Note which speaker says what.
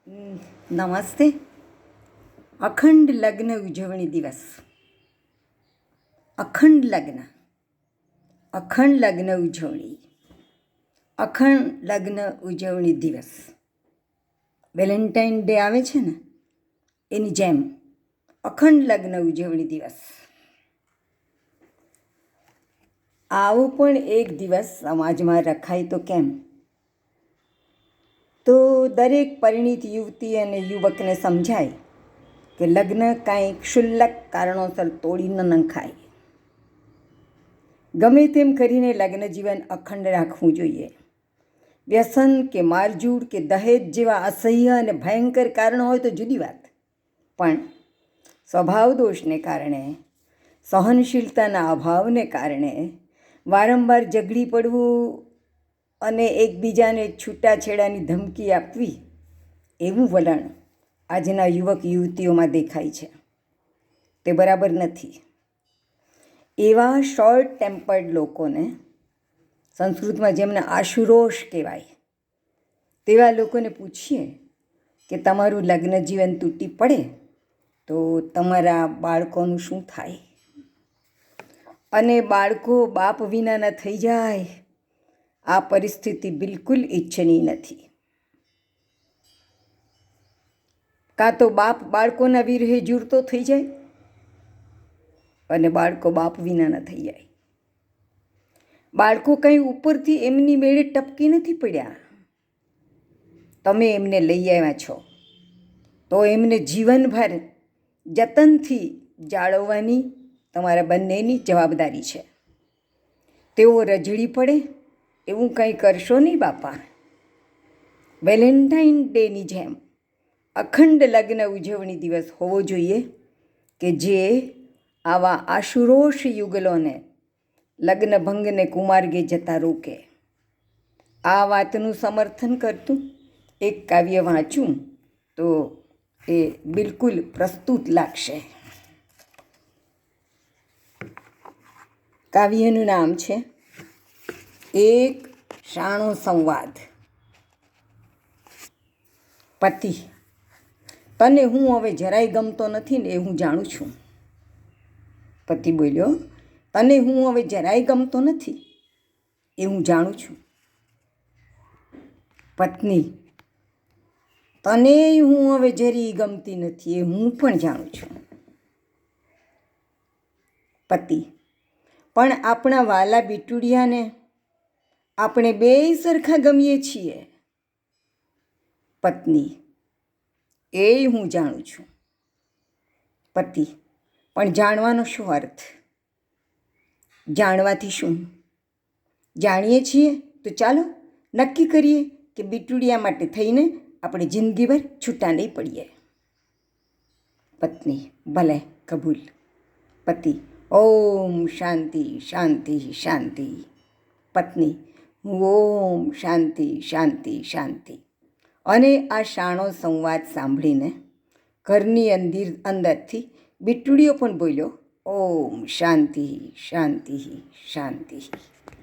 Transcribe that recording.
Speaker 1: નમસ્તે. અખંડ લગ્ન ઉજવણી દિવસ. અખંડ લગ્ન ઉજવણી, અખંડ લગ્ન ઉજવણી દિવસ. વેલેન્ટાઇન ડે આવે છે ને, એની જેમ અખંડ લગ્ન ઉજવણી દિવસ. આવો પણ એક દિવસ સમાજમાં રખાય તો કેમ? તો દરેક પરિણીત યુવતી અને યુવકને સમજાય કે લગ્ન કાંઈ ક્ષુલ્લક કારણોસર તોડી ન નખાય. ગમે તેમ કરીને લગ્ન જીવન અખંડ રાખવું જોઈએ. વ્યસન કે મારઝૂડ કે દહેજ જેવા અસહ્ય અને ભયંકર કારણો હોય તો જુદી વાત, પણ સ્વભાવ દોષને કારણે, સહનશીલતાના અભાવને કારણે વારંવાર ઝઘડી પડવું અને એકબીજાને છૂટાછેડાની ધમકી આપવી, એવું વલણ આજના યુવક યુવતીઓમાં દેખાય છે. તે બરાબર નથી. એવા શોર્ટ ટેમ્પર્ડ લોકોને, સંસ્કૃતમાં જેમને આશુરોષ કહેવાય, તેવા લોકોને પૂછીએ કે તમારું લગ્ન જીવન તૂટી પડે તો તમારા બાળકોનું શું થાય? અને બાળકો બાપ વિનાના થઈ જાય, આ પરિસ્થિતિ બિલકુલ ઈચ્છનીય નથી. કાં તો બાપ બાળકોના વિરહે ઝૂરતો થઈ જાય અને બાળકો બાપ વિનાના થઈ જાય. બાળકો કંઈ ઉપરથી એમની મેળે ટપકી નથી પડ્યા. તમે એમને લઈ આવ્યા છો તો એમને જીવનભર જતનથી જાળવવાની તમારા બંનેની જવાબદારી છે. તેઓ રજડી પડે એવું કંઈ કરશો નહીં બાપા. વેલેન્ટાઇન ડેની જેમ અખંડ લગ્ન ઉજવણી દિવસ હોવો જોઈએ કે જે આવા આશુરોષ યુગલોને લગ્ન ભંગને કુમાર્ગે જતા રોકે. આ વાતનું સમર્થન કરતું એક કાવ્ય વાંચું તો એ બિલકુલ પ્રસ્તુત લાગશે. કાવ્યનું નામ છે એક શાણો સંવાદ. પતિ: તને હું હવે જરાય ગમતો નથી ને એ હું જાણું છું. પતિ બોલ્યો: તને હું હવે જરાય ગમતો નથી એ હું જાણું છું. પત્ની: તને હું હવે જરી ગમતી નથી એ હું પણ જાણું છું. પતિ: પણ આપણા વાલા બીટુડિયાને આપણે બેય સરખા ગમીએ છીએ. પત્ની: એ હું જાણું છું. પતિ: પણ જાણવાનો શું અર્થ? જાણવાથી શું? જાણીએ છીએ તો ચાલો નક્કી કરીએ કે બીટુડિયા માટે થઈને આપણે જિંદગીભર છૂટા નહીં પડીએ. પત્ની: ભલે, કબૂલ. પતિ: ઓમ શાંતિ શાંતિ શાંતિ. પત્ની: ઓમ શાંતિ શાંતિ શાંતિ. અને આ શાણો સંવાદ સાંભળીને ઘરની અંદરથી બીટુડિયો પણ બોલ્યો: ઓમ શાંતિ શાંતિ શાંતિ.